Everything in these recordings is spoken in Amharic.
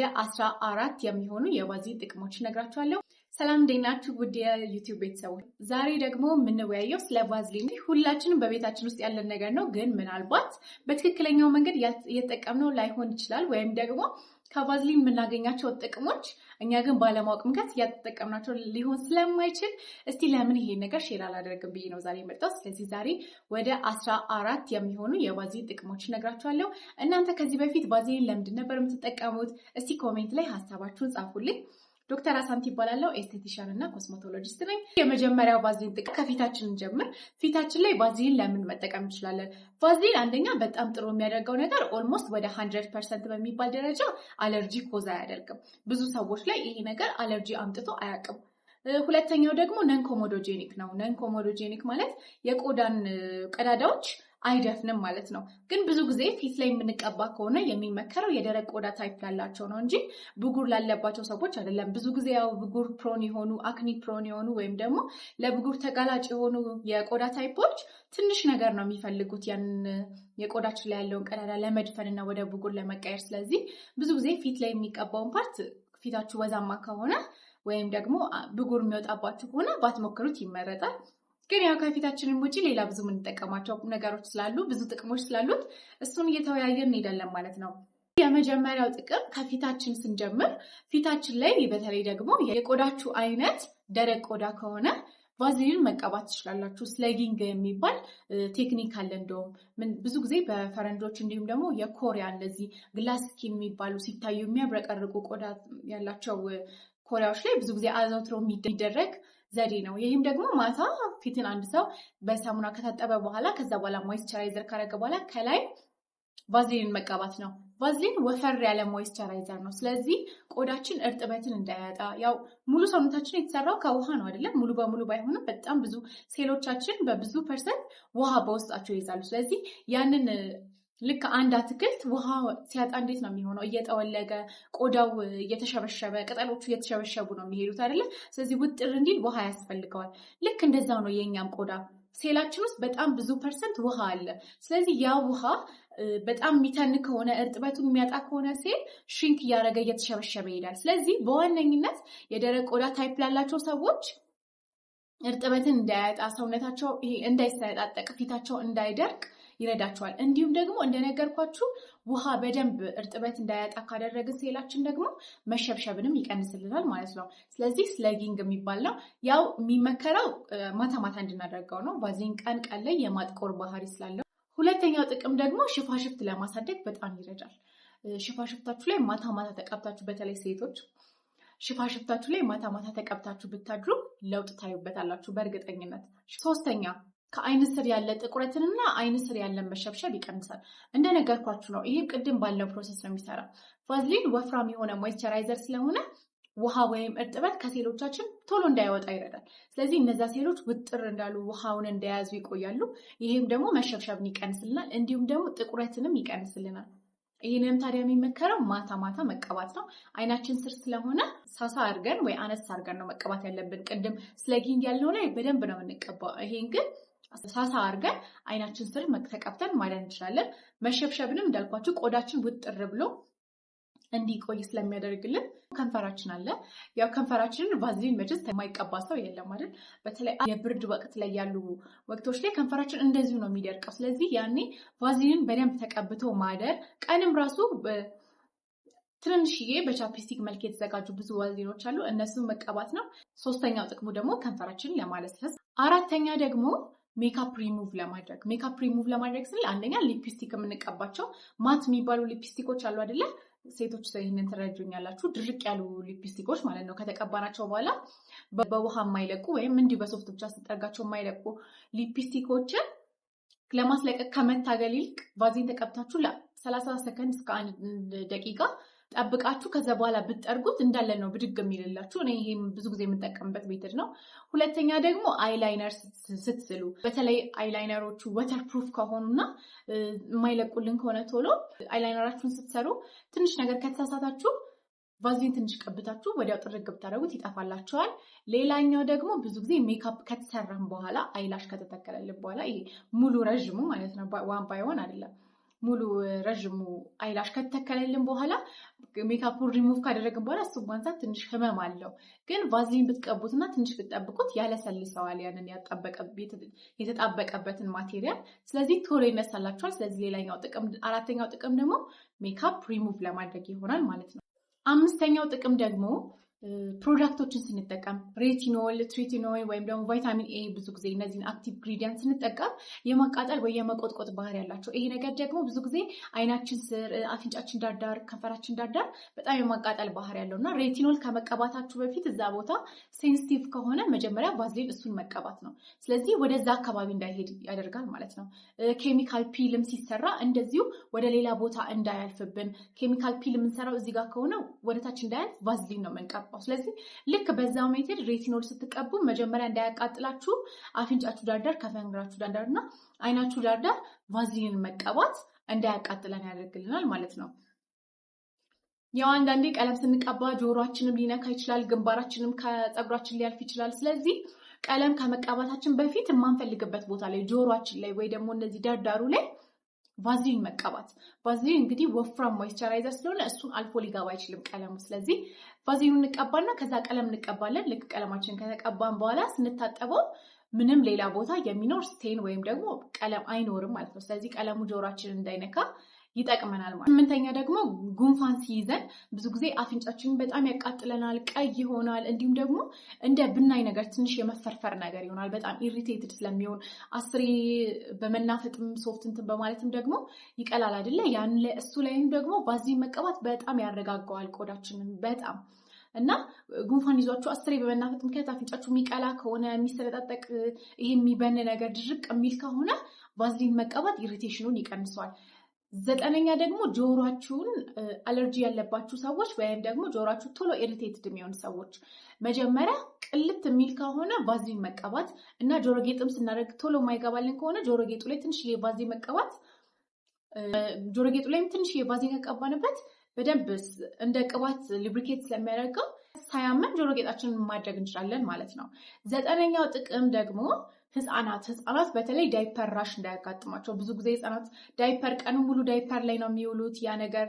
የ14 የሚሆኑ የቫዝሊን ጥቅሞች እነግራችኋለሁ። ሰላም እንዴት ናችሁ? ውድ የዩቲዩብ ቤተሰቦች፣ ዛሬ ደግሞ የምንወያየው ስለ ቫዝሊን። ሁላችንም በቤታችን ውስጥ ያለን ነገር ነው፣ ግን ምናልባት በትክክለኛው መንገድ እየተጠቀምነው ላይሆን ይችላል፣ ወይም ደግሞ ከቫዝሊን የምናገኛቸው ጥቅሞች እኛ ግን ባለማወቅ ምክንያት እያተጠቀምናቸው ሊሆን ስለማይችል እስቲ ለምን ይሄ ነገር ሼር አላደርግም ብዬ ነው ዛሬ የመጣሁት። ስለዚህ ዛሬ ወደ 14 የሚሆኑ የቫዝሊን ጥቅሞች እነግራችኋለሁ። እናንተ ከዚህ በፊት ቫዝሊን ለምንድን ነበር የምትጠቀሙት? እስቲ ኮሜንት ላይ ሀሳባችሁን ጻፉልኝ። ዶክተር አሳንቲ ይባላለሁ። ኤስቴቲሻን እና ኮስሞቶሎጂስት ነኝ። የመጀመሪያው ቫዝሊን ጥቅም ከፊታችን ጀምር። ፊታችን ላይ ቫዝሊን ለምን መጠቀም እንችላለን? ቫዝሊን አንደኛ በጣም ጥሩ የሚያደርገው ነገር ኦልሞስት ወደ 100% በሚባል ደረጃ አለርጂ ኮዝ አያደርግም። ብዙ ሰዎች ላይ ይሄ ነገር አለርጂ አምጥቶ አያውቅም። ሁለተኛው ደግሞ ነን ኮሞዶጄኒክ ነው። ነን ኮሞዶጄኒክ ማለት የቆዳን ቀዳዳዎች አይደፍንም ማለት ነው። ግን ብዙ ጊዜ ፊት ላይ የምንቀባ ከሆነ የሚመከረው የደረቅ ቆዳ ታይፕ ላላቸው ነው እንጂ ብጉር ላለባቸው ሰዎች አይደለም። ብዙ ጊዜ ያው ብጉር ፕሮን የሆኑ አክኒ ፕሮን የሆኑ ወይም ደግሞ ለብጉር ተጋላጭ የሆኑ የቆዳ ታይፖች ትንሽ ነገር ነው የሚፈልጉት ያንን የቆዳችን ላይ ያለውን ቀዳዳ ለመድፈን እና ወደ ብጉር ለመቀየር። ስለዚህ ብዙ ጊዜ ፊት ላይ የሚቀባውን ፓርት ፊታችሁ ወዛማ ከሆነ ወይም ደግሞ ብጉር የሚወጣባችሁ ከሆነ ባትሞክሩት ይመረጣል። ግን ያው ከፊታችንም ውጪ ሌላ ብዙ የምንጠቀማቸው ነገሮች ስላሉ ብዙ ጥቅሞች ስላሉት እሱን እየተወያየን እንሄዳለን ማለት ነው። የመጀመሪያው ጥቅም ከፊታችን ስንጀምር ፊታችን ላይ በተለይ ደግሞ የቆዳችሁ አይነት ደረቅ ቆዳ ከሆነ ቫዝሊን መቀባት ትችላላችሁ። ስሌጊንግ የሚባል ቴክኒክ አለ። እንደውም ብዙ ጊዜ በፈረንጆች እንዲሁም ደግሞ የኮሪያ እነዚህ ግላስ ስኪን የሚባሉ ሲታዩ የሚያብረቀርቁ ቆዳ ያላቸው ኮሪያዎች ላይ ብዙ ጊዜ አዘውትሮ የሚደረግ ዘዴ ነው። ይህም ደግሞ ማታ ፊትን አንድ ሰው በሳሙና ከታጠበ በኋላ ከዛ በኋላ ሞይስቸራይዘር ካረገ በኋላ ከላይ ቫዝሊን መቀባት ነው። ቫዝሊን ወፈር ያለ ሞይስቸራይዘር ነው። ስለዚህ ቆዳችን እርጥበትን እንዳያጣ፣ ያው ሙሉ ሰውነታችን የተሰራው ከውሃ ነው አይደለም? ሙሉ በሙሉ ባይሆንም በጣም ብዙ ሴሎቻችን በብዙ ፐርሰንት ውሃ በውስጣቸው ይይዛሉ። ስለዚህ ያንን ልክ አንድ አትክልት ውሃ ሲያጣ እንዴት ነው የሚሆነው? እየጠወለገ ቆዳው እየተሸበሸበ ቅጠሎቹ እየተሸበሸቡ ነው የሚሄዱት አይደለ? ስለዚህ ውጥር እንዲል ውሃ ያስፈልገዋል። ልክ እንደዛ ነው የእኛም ቆዳ። ሴላችን ውስጥ በጣም ብዙ ፐርሰንት ውሃ አለ። ስለዚህ ያ ውሃ በጣም የሚተን ከሆነ እርጥበቱን የሚያጣ ከሆነ ሴል ሽሪንክ እያደረገ እየተሸበሸበ ይሄዳል። ስለዚህ በዋነኝነት የደረቅ ቆዳ ታይፕ ላላቸው ሰዎች እርጥበትን እንዳያጣ፣ ሰውነታቸው እንዳይሰነጣጠቅ፣ ፊታቸው እንዳይደርቅ ይረዳቸዋል። እንዲሁም ደግሞ እንደነገርኳችሁ ውሃ በደንብ እርጥበት እንዳያጣ ካደረግን ሴላችን ደግሞ መሸብሸብንም ይቀንስልናል ማለት ነው። ስለዚህ ስሌጊንግ የሚባል ነው። ያው የሚመከረው ማታ ማታ እንድናደርገው ነው። ቫዝሊን ቀን ቀን ላይ የማጥቆር ባህሪ ስላለው። ሁለተኛው ጥቅም ደግሞ ሽፋሽፍት ለማሳደግ በጣም ይረዳል። ሽፋሽፍታችሁ ላይ ማታ ማታ ተቀብታችሁ፣ በተለይ ሴቶች ሽፋሽፍታችሁ ላይ ማታ ማታ ተቀብታችሁ ብታድሩ ለውጥ ታዩበታላችሁ በእርግጠኝነት። ሶስተኛ ከአይን ስር ያለ ጥቁረትንና አይን ስር ያለን መሸብሸብ ይቀንሳል። እንደነገርኳችሁ ነው። ይሄ ቅድም ባለው ፕሮሰስ ነው የሚሰራ። ቫዝሊን ወፍራም የሆነ ሞይስቸራይዘር ስለሆነ ውሃ ወይም እርጥበት ከሴሎቻችን ቶሎ እንዳይወጣ ይረዳል። ስለዚህ እነዛ ሴሎች ውጥር እንዳሉ ውሃውን እንደያዙ ይቆያሉ። ይህም ደግሞ መሸብሸብን ይቀንስልናል፣ እንዲሁም ደግሞ ጥቁረትንም ይቀንስልናል። ይህንንም ታዲያ የሚመከረው ማታ ማታ መቀባት ነው። አይናችን ስር ስለሆነ ሳሳ አድርገን ወይ አነስ አድርገን ነው መቀባት ያለብን። ቅድም ስሌጊንግ ያልነው ላይ በደንብ ነው የምንቀባው። ይሄን ግን ሳሳ አድርገን አይናችን ስር ተቀብተን ማዳን እንችላለን። መሸብሸብንም እንዳልኳችሁ ቆዳችን ውጥር ብሎ እንዲቆይ ስለሚያደርግልን። ከንፈራችን አለ። ያው ከንፈራችንን ቫዝሊን መቼስ የማይቀባ ሰው የለም አይደል? በተለይ የብርድ ወቅት ላይ ያሉ ወቅቶች ላይ ከንፈራችን እንደዚሁ ነው የሚደርቀው። ስለዚህ ያኔ ቫዝሊንን በደንብ ተቀብቶ ማደር፣ ቀንም ራሱ ትንንሽዬ በቻፕስቲክ መልክ የተዘጋጁ ብዙ ቫዝሊኖች አሉ፣ እነሱን መቀባት ነው። ሶስተኛው ጥቅሙ ደግሞ ከንፈራችንን ለማለስለስ። አራተኛ ደግሞ ሜካፕ ሪሙቭ ለማድረግ። ሜካፕ ሪሙቭ ለማድረግ ስንል አንደኛ ሊፕስቲክ የምንቀባቸው ማት የሚባሉ ሊፕስቲኮች አሉ አይደለ? ሴቶች ይህንን ትረዱኛላችሁ። ድርቅ ያሉ ሊፕስቲኮች ማለት ነው። ከተቀባናቸው በኋላ በውሃ የማይለቁ ወይም እንዲሁ በሶፍት ብቻ ስጠርጋቸው የማይለቁ ሊፕስቲኮችን ለማስለቀቅ ከመታገል ይልቅ ቫዝሊን ተቀብታችሁ ለ30 ሰከንድ እስከ 1 ደቂቃ ጠብቃችሁ ከዛ በኋላ ብትጠርጉት እንዳለ ነው ብድግ የሚልላችሁ። እኔ ይሄም ብዙ ጊዜ የምጠቀምበት ሜተድ ነው። ሁለተኛ ደግሞ አይላይነር ስትስሉ፣ በተለይ አይላይነሮቹ ወተር ፕሩፍ ከሆኑና የማይለቁልን ከሆነ ቶሎ አይላይነራችሁን ስትሰሩ ትንሽ ነገር ከተሳሳታችሁ ቫዝሊን ትንሽ ቀብታችሁ ወዲያው ጥርግ ብታደርጉት ይጠፋላችኋል። ሌላኛው ደግሞ ብዙ ጊዜ ሜካፕ ከተሰራም በኋላ አይላሽ ከተተከለልን በኋላ ይሄ ሙሉ ረዥሙ ማለት ነው፣ ዋን ባይ ዋን አይደለም፣ ሙሉ ረዥሙ አይላሽ ከተተከለልን በኋላ ሜካፑን ሪሙቭ ካደረግን በኋላ እሱ ማንሳት ትንሽ ህመም አለው። ግን ቫዝሊን ብትቀቡትና ትንሽ ብትጠብቁት ያለሰልሰዋል ያንን የተጣበቀበትን ማቴሪያል። ስለዚህ ቶሎ ይነሳላችኋል። ስለዚህ አራተኛው ጥቅም ደግሞ ሜካፕ ሪሙቭ ለማድረግ ይሆናል ማለት ነው። አምስተኛው ጥቅም ደግሞ ፕሮዳክቶችን ስንጠቀም ሬቲኖል፣ ትሪቲኖል ወይም ደግሞ ቫይታሚን ኤ ብዙ ጊዜ እነዚህን አክቲቭ ኢንግሪዲየንት ስንጠቀም የማቃጠል ወይ የመቆጥቆጥ ባህሪ ያላቸው። ይሄ ነገር ደግሞ ብዙ ጊዜ አይናችን ስር፣ አፍንጫችን ዳርዳር፣ ከንፈራችን ዳርዳር በጣም የማቃጠል ባህሪ ያለው እና ሬቲኖል ከመቀባታችሁ በፊት እዛ ቦታ ሴንሲቲቭ ከሆነ መጀመሪያ ቫዝሊን እሱን መቀባት ነው። ስለዚህ ወደዛ አካባቢ እንዳይሄድ ያደርጋል ማለት ነው። ኬሚካል ፒልም ሲሰራ እንደዚሁ ወደ ሌላ ቦታ እንዳያልፍብን። ኬሚካል ፒል የምንሰራው እዚህ ጋር ከሆነ ወደታች እንዳያልፍ ቫዝሊን ነው የምንቀባው። ስለዚህ ልክ በዛው ሜተድ ሬቲኖል ስትቀቡ መጀመሪያ እንዳያቃጥላችሁ አፍንጫችሁ ዳርዳር፣ ከንፈራችሁ ዳርዳር እና አይናችሁ ዳርዳር ቫዝሊንን መቀባት እንዳያቃጥለን ያደርግልናል ማለት ነው። ያው አንዳንዴ ቀለም ስንቀባ ጆሮአችንም ሊነካ ይችላል፣ ግንባራችንም ከፀጉራችን ሊያልፍ ይችላል። ስለዚህ ቀለም ከመቀባታችን በፊት የማንፈልግበት ቦታ ላይ ጆሮአችን ላይ ወይ ደግሞ እነዚህ ዳርዳሩ ላይ ቫዝሊን መቀባት። ቫዝሊን እንግዲህ ወፍራም ሞይስቸራይዘር ስለሆነ እሱን አልፎ ሊገባ አይችልም ቀለሙ። ስለዚህ ቫዝሊኑን እንቀባና ከዛ ቀለም እንቀባለን። ልክ ቀለማችን ከተቀባን በኋላ ስንታጠበው ምንም ሌላ ቦታ የሚኖር ስቴን ወይም ደግሞ ቀለም አይኖርም ማለት ነው። ስለዚህ ቀለሙ ጆሮአችንን እንዳይነካ ይጠቅመናል ማለት። ስምንተኛ ደግሞ ጉንፋን ሲይዘን ብዙ ጊዜ አፍንጫችንን በጣም ያቃጥለናል፣ ቀይ ይሆናል። እንዲሁም ደግሞ እንደ ብናይ ነገር ትንሽ የመፈርፈር ነገር ይሆናል። በጣም ኢሪቴትድ ስለሚሆን አስሬ በመናፈጥም ሶፍት እንትን በማለትም ደግሞ ይቀላል አይደለ? ያን ላይ እሱ ላይም ደግሞ ቫዝሊን መቀባት በጣም ያረጋጋዋል ቆዳችንን በጣም እና ጉንፋን ይዟችሁ አስሬ በመናፈጥ ምክንያት አፍንጫችሁ የሚቀላ ከሆነ የሚሰነጣጠቅ ይሄ የሚበን ነገር ድርቅ የሚል ከሆነ ቫዝሊን መቀባት ኢሪቴሽኑን ይቀንሰዋል። ዘጠነኛ ደግሞ ጆሮአችሁን አለርጂ ያለባችሁ ሰዎች ወይም ደግሞ ጆሮአችሁ ቶሎ ኢሪቴትድ የሚሆኑ ሰዎች መጀመሪያ ቅልት የሚል ከሆነ ቫዝሊን መቀባት እና ጆሮ ጌጥም ስናደርግ ቶሎ የማይገባልን ከሆነ ጆሮ ጌጡ ላይ ትንሽ የቫዝሊን መቀባት ጆሮ ጌጡ ላይም ትንሽ የቫዝሊን ከቀባንበት በደንብ እንደ ቅባት ሉብሪኬት ስለሚያደርገው ሳያመን ጆሮ ጌጣችንን ማድረግ እንችላለን ማለት ነው። ዘጠነኛው ጥቅም ደግሞ ህፃናት በተለይ ዳይፐር ራሽ እንዳያጋጥማቸው። ብዙ ጊዜ ህፃናት ዳይፐር ቀኑ ሙሉ ዳይፐር ላይ ነው የሚውሉት። ያ ነገር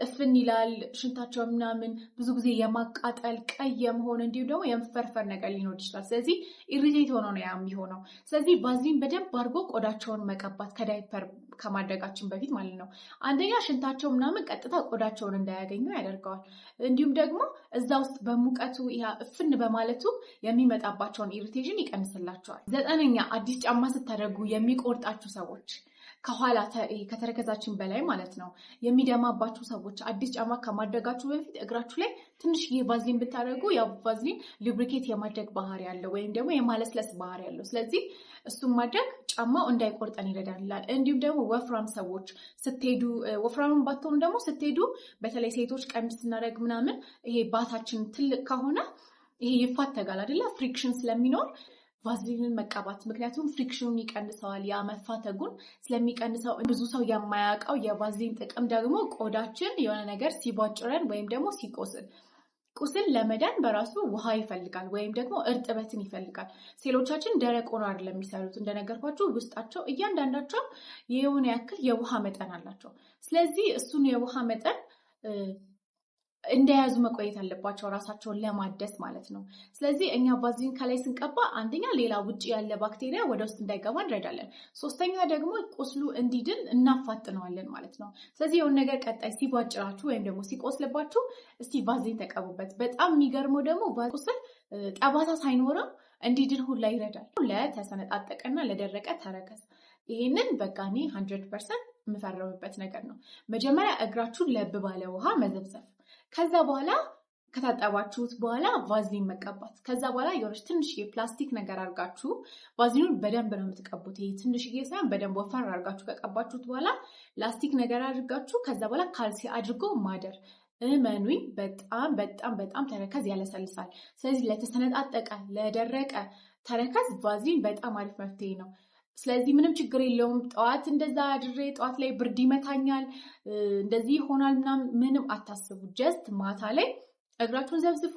እፍን ይላል፣ ሽንታቸው ምናምን ብዙ ጊዜ የማቃጠል ቀይ የመሆን እንዲሁም ደግሞ የመፈርፈር ነገር ሊኖር ይችላል። ስለዚህ ኢሪቴት ሆኖ ነው ያ የሚሆነው። ስለዚህ ቫዝሊን በደንብ አድርጎ ቆዳቸውን መቀባት ከዳይፐር ከማድረጋችን በፊት ማለት ነው። አንደኛ ሽንታቸው ምናምን ቀጥታ ቆዳቸውን እንዳያገኙ ያደርገዋል። እንዲሁም ደግሞ እዛ ውስጥ በሙቀቱ እፍን በማለቱ የሚመጣባቸውን ኢሪቴሽን ይቀንስላቸዋል። ዘጠነኛ አዲስ ጫማ ስታደርጉ የሚቆርጣችሁ ሰዎች ከኋላ ከተረከዛችን በላይ ማለት ነው የሚደማባችሁ ሰዎች አዲስ ጫማ ከማድረጋችሁ በፊት እግራችሁ ላይ ትንሽዬ ቫዝሊን ብታደርጉ ያው ቫዝሊን ሉብሪኬት የማድረግ ባህሪ ያለው ወይም ደግሞ የማለስለስ ባህሪ ያለው። ስለዚህ እሱን ማድረግ ጫማው እንዳይቆርጠን ይረዳናል። እንዲሁም ደግሞ ወፍራም ሰዎች ስትሄዱ ወፍራምን ባትሆኑ ደግሞ ስትሄዱ በተለይ ሴቶች ቀሚስ ስናደርግ ምናምን ይሄ ባታችን ትልቅ ከሆነ ይሄ ይፋተጋል አይደለ? ፍሪክሽን ስለሚኖር ቫዝሊንን መቀባት ምክንያቱም ፍሪክሽኑን ይቀንሰዋል። ያ መፋተጉን ስለሚቀንሰው ብዙ ሰው የማያውቀው የቫዝሊን ጥቅም ደግሞ ቆዳችን የሆነ ነገር ሲቧጭረን ወይም ደግሞ ሲቆስል ቁስል ለመዳን በራሱ ውሃ ይፈልጋል ወይም ደግሞ እርጥበትን ይፈልጋል። ሴሎቻችን ደረቅ ሆኖ አይደለም የሚሰሩት። እንደነገርኳችሁ ውስጣቸው እያንዳንዳቸው የሆነ ያክል የውሃ መጠን አላቸው። ስለዚህ እሱን የውሃ መጠን እንደያዙ መቆየት አለባቸው ራሳቸውን ለማደስ ማለት ነው። ስለዚህ እኛ ቫዝሊን ከላይ ስንቀባ አንደኛ ሌላ ውጭ ያለ ባክቴሪያ ወደ ውስጥ እንዳይገባ እንረዳለን። ሶስተኛ ደግሞ ቁስሉ እንዲድን እናፋጥነዋለን ማለት ነው። ስለዚህ የሆነ ነገር ቀጣይ ሲቧጭራችሁ ወይም ደግሞ ሲቆስልባችሁ እስቲ ቫዝሊን ተቀቡበት። በጣም የሚገርመው ደግሞ ቁስል ጠባሳ ሳይኖረው እንዲድን ሁላ ይረዳል። ለተሰነጣጠቀና ለደረቀ ተረከዝ ይህንን በቃ እኔ 100% የምፈርምበት ነገር ነው። መጀመሪያ እግራችሁን ለብ ባለ ውሃ መዘብዘፍ፣ ከዛ በኋላ ከታጠባችሁት በኋላ ቫዝሊን መቀባት። ከዛ በኋላ የሆነች ትንሽዬ ፕላስቲክ ነገር አድርጋችሁ ቫዝሊኑን በደንብ ነው የምትቀቡት። ይሄ ትንሽዬ ሳይሆን በደንብ ወፈር አድርጋችሁ ከቀባችሁት በኋላ ላስቲክ ነገር አድርጋችሁ ከዛ በኋላ ካልሲ አድርጎ ማደር። እመኑኝ በጣም በጣም በጣም ተረከዝ ያለሰልሳል። ስለዚህ ለተሰነጣጠቀ ለደረቀ ተረከዝ ቫዝሊን በጣም አሪፍ መፍትሄ ነው። ስለዚህ ምንም ችግር የለውም። ጠዋት እንደዛ አድሬ ጠዋት ላይ ብርድ ይመታኛል እንደዚህ ይሆናል ምንም አታስቡ። ጀስት ማታ ላይ እግራችሁን ዘብዝፉ፣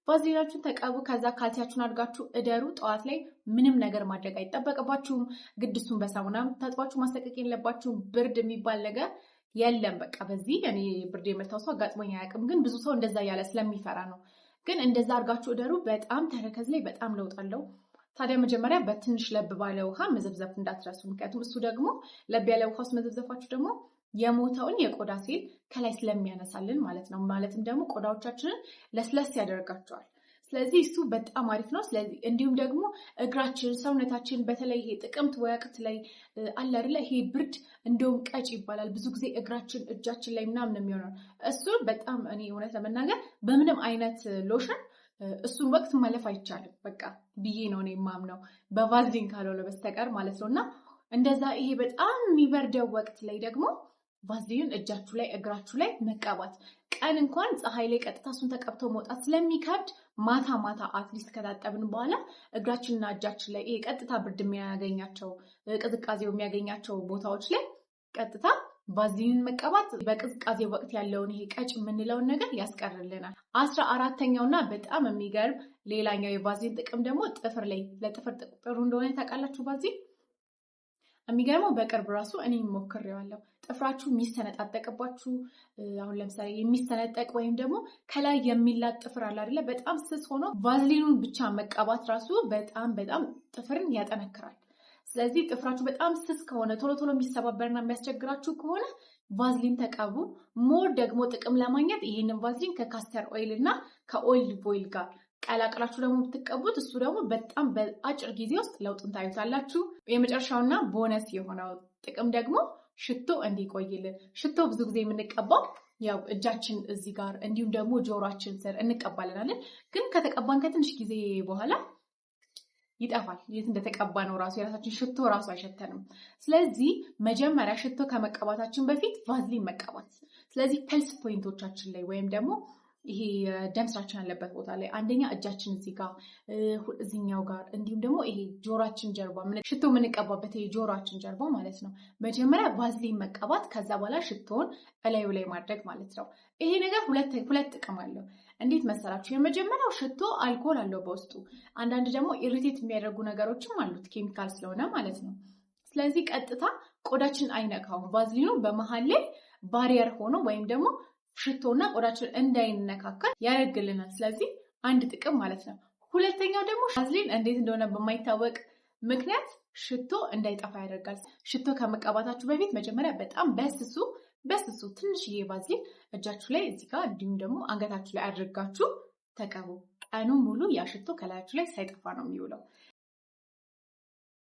ቫዝሊናችሁን ተቀቡ፣ ከዛ ካልሲያችሁን አድርጋችሁ እደሩ። ጠዋት ላይ ምንም ነገር ማድረግ አይጠበቅባችሁም። ግድ እሱን በሳሙና ታጥባችሁ ማስለቀቅ የለባችሁም። ብርድ የሚባል ነገር የለም በቃ በዚህ እኔ ብርድ የመታው ሰው አጋጥሞኝ አያውቅም። ግን ብዙ ሰው እንደዛ ያለ ስለሚፈራ ነው። ግን እንደዛ አድርጋችሁ እደሩ። በጣም ተረከዝ ላይ በጣም ለውጥ አለው። ታዲያ መጀመሪያ በትንሽ ለብ ባለ ውሃ መዘብዘፍ እንዳትረሱ። ምክንያቱም እሱ ደግሞ ለብ ያለ ውሃ ውስጥ መዘብዘፋችሁ ደግሞ የሞተውን የቆዳ ሴል ከላይ ስለሚያነሳልን ማለት ነው። ማለትም ደግሞ ቆዳዎቻችንን ለስለስ ያደርጋቸዋል። ስለዚህ እሱ በጣም አሪፍ ነው። ስለዚህ እንዲሁም ደግሞ እግራችን፣ ሰውነታችን በተለይ ይሄ ጥቅምት ወቅት ላይ አለ አይደለ ይሄ ብርድ እንደውም ቀጭ ይባላል ብዙ ጊዜ እግራችን፣ እጃችን ላይ ምናምን የሚሆነው እሱ በጣም እኔ እውነት ለመናገር በምንም አይነት ሎሽን እሱን ወቅት ማለፍ አይቻልም በቃ ብዬ ነው እኔ የማምነው በቫዝሊን ካልሆነ በስተቀር ማለት ነው። እና እንደዛ ይሄ በጣም የሚበርደው ወቅት ላይ ደግሞ ቫዝሊን እጃችሁ ላይ እግራችሁ ላይ መቀባት። ቀን እንኳን ፀሐይ ላይ ቀጥታ እሱን ተቀብቶ መውጣት ስለሚከብድ ማታ ማታ አትሊስት ከታጠብን በኋላ እግራችንና እጃችን ላይ ይሄ ቀጥታ ብርድ የሚያገኛቸው ቅዝቃዜው የሚያገኛቸው ቦታዎች ላይ ቀጥታ ቫዝሊንን መቀባት በቅዝቃዜ ወቅት ያለውን ይሄ ቀጭ የምንለውን ነገር ያስቀርልናል። 14ኛውና በጣም የሚገርም ሌላኛው የቫዝሊን ጥቅም ደግሞ ጥፍር ላይ ለጥፍር ጥሩ እንደሆነ ታውቃላችሁ። ቫዝሊን የሚገርመው በቅርብ ራሱ እኔ ሞክሬዋለሁ። ጥፍራችሁ የሚሰነጣጠቅባችሁ አሁን ለምሳሌ የሚሰነጠቅ ወይም ደግሞ ከላይ የሚላጥ ጥፍር አለ አይደለ? በጣም ስስ ሆኖ ቫዝሊኑን ብቻ መቀባት ራሱ በጣም ጥፍርን ያጠነክራል። ስለዚህ ጥፍራችሁ በጣም ስስ ከሆነ ቶሎ ቶሎ የሚሰባበርና የሚያስቸግራችሁ ከሆነ ቫዝሊን ተቀቡ። ሞር ደግሞ ጥቅም ለማግኘት ይህንን ቫዝሊን ከካስተር ኦይል እና ከኦሊቭ ኦይል ጋር ቀላቅላችሁ ደግሞ ብትቀቡት እሱ ደግሞ በጣም በአጭር ጊዜ ውስጥ ለውጡን ታዩታላችሁ። የመጨረሻውና ቦነስ የሆነው ጥቅም ደግሞ ሽቶ እንዲቆይልን። ሽቶ ብዙ ጊዜ የምንቀባው ያው እጃችን እዚህ ጋር እንዲሁም ደግሞ ጆሮአችን ስር እንቀባለናለን። ግን ከተቀባን ከትንሽ ጊዜ በኋላ ይጠፋል። የት እንደተቀባ ነው ራሱ የራሳችን ሽቶ ራሱ አይሸተንም። ስለዚህ መጀመሪያ ሽቶ ከመቀባታችን በፊት ቫዝሊን መቀባት። ስለዚህ ፐልስ ፖይንቶቻችን ላይ ወይም ደግሞ ይሄ ደም ስራችን ያለበት ቦታ ላይ አንደኛ እጃችን እዚህ ጋር እዚህኛው ጋር እንዲሁም ደግሞ ይሄ ጆሮአችን ጀርባ ሽቶ የምንቀባበት ይሄ ጆሮአችን ጀርባ ማለት ነው። መጀመሪያ ቫዝሊን መቀባት፣ ከዛ በኋላ ሽቶውን እላዩ ላይ ማድረግ ማለት ነው። ይሄ ነገር ሁለት ጥቅም አለው። እንዴት መሰላችሁ? የመጀመሪያው ሽቶ አልኮል አለው በውስጡ። አንዳንድ ደግሞ ኢሪቴት የሚያደርጉ ነገሮችም አሉት ኬሚካል ስለሆነ ማለት ነው። ስለዚህ ቀጥታ ቆዳችን አይነካውም። ቫዝሊኑ በመሀል ላይ ባሪየር ሆኖ ወይም ደግሞ ሽቶና ቆዳችን እንዳይነካካ ያደርግልናል። ስለዚህ አንድ ጥቅም ማለት ነው። ሁለተኛው ደግሞ ቫዝሊን እንዴት እንደሆነ በማይታወቅ ምክንያት ሽቶ እንዳይጠፋ ያደርጋል። ሽቶ ከመቀባታችሁ በፊት መጀመሪያ በጣም በስሱ ትንሽዬ ቫዝሊን እጃችሁ ላይ እዚህ ጋር እንዲሁም ደግሞ አንገታችሁ ላይ አድርጋችሁ ተቀቡ። ቀኑ ሙሉ ያ ሽቶ ከላያችሁ ላይ ሳይጠፋ ነው የሚውለው።